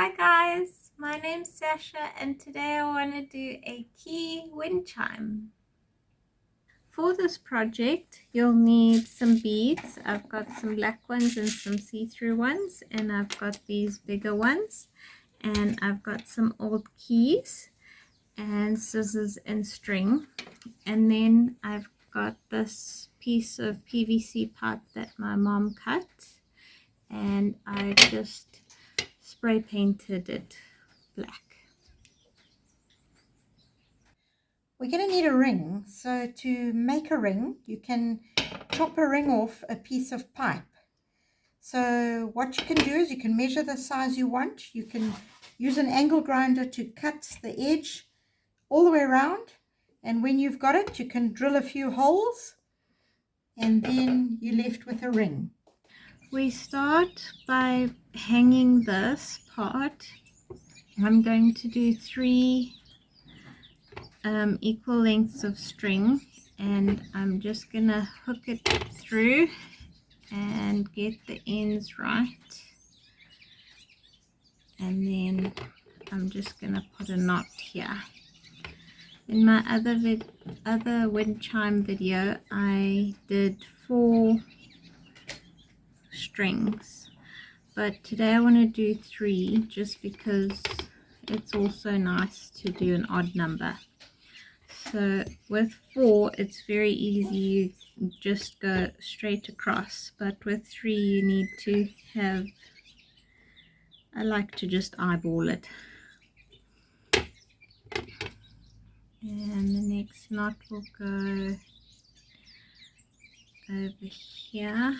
Hi guys, my name's Sasha and today I want to do a key wind chime. For this project you'll need some beads. I've got some black ones and some see-through ones, and I've got these bigger ones, and I've got some old keys and scissors and string, and then I've got this piece of PVC pipe that my mom cut, and I just spray painted it black. We're going to need a ring. So to make a ring, you can chop a ring off a piece of pipe. So what you can do is you can measure the size you want. You can use an angle grinder to cut the edge all the way around. And when you've got it, you can drill a few holes and then you're left with a ring. We start by hanging this part. I'm going to do 3 equal lengths of string, and I'm just gonna hook it through and get the ends right, and then I'm just gonna put a knot here. In my other wind chime video I did 4 strings, but today I want to do 3 just because it's also nice to do an odd number. So with 4 it's very easy, you just go straight across, but with 3 you need to have, I like to just eyeball it. And the next knot will go over here.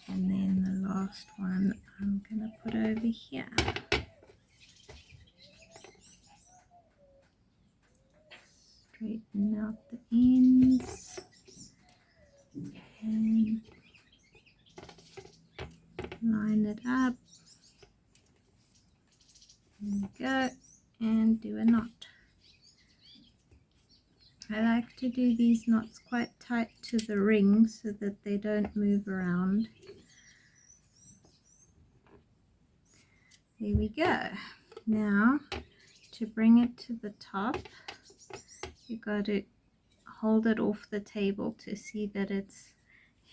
And then the last one I'm going to put over here. Straighten out the ends and line it up. There we go, and do a knot. I like to do these knots quite tight to the ring so that they don't move around. There we go. Now to bring it to the top, you got to hold it off the table to see that it's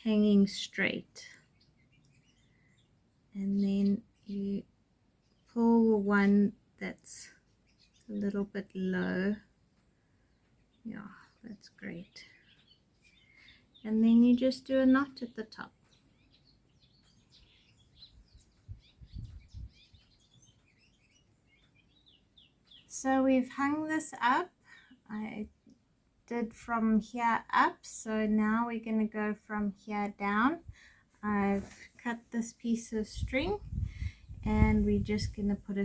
hanging straight, and then you pull the one that's a little bit low. Yeah, that's great. And then you just do a knot at the top. So we've hung this up. I did from here up, so now we're going to go from here down. I've cut this piece of string, and we're just going to put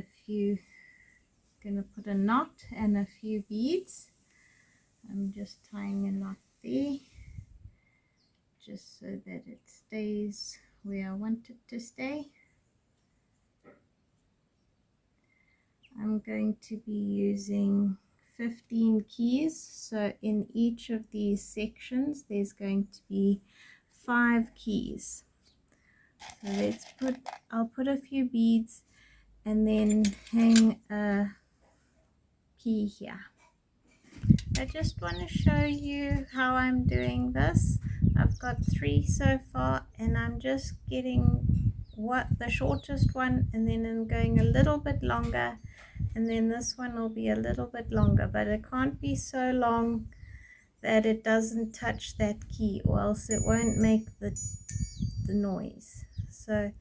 a knot and a few beads. I'm just tying a knot there just so that it stays where I want it to stay. I'm going to be using 15 keys, so in each of these sections there's going to be 5 keys. So I'll put a few beads and then hang a key here. I just want to show you how I'm doing this. I've got 3 so far, and I'm just getting the shortest one, and then I'm going a little bit longer, and then this one will be a little bit longer, but it can't be so long that it doesn't touch that key, or else it won't make the noise. So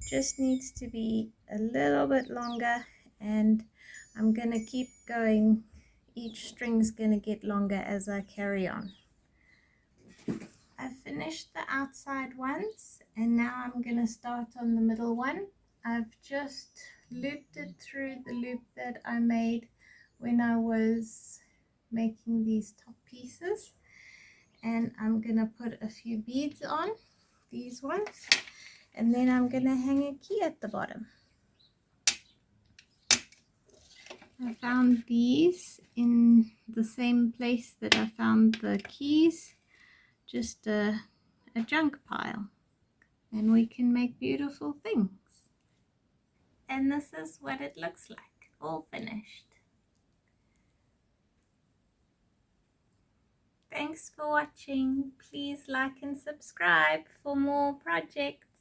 just needs to be a little bit longer, and I'm going to keep going. Each string's going to get longer as I carry on. I've finished the outside ones, and now I'm going to start on the middle one. I've just looped it through the loop that I made when I was making these top pieces, and I'm going to put a few beads on these ones, and then I'm going to hang a key at the bottom. I found these in the same place that I found the keys, just a junk pile, and we can make beautiful things. And this is what it looks like, all finished. Thanks for watching. Please like and subscribe for more projects.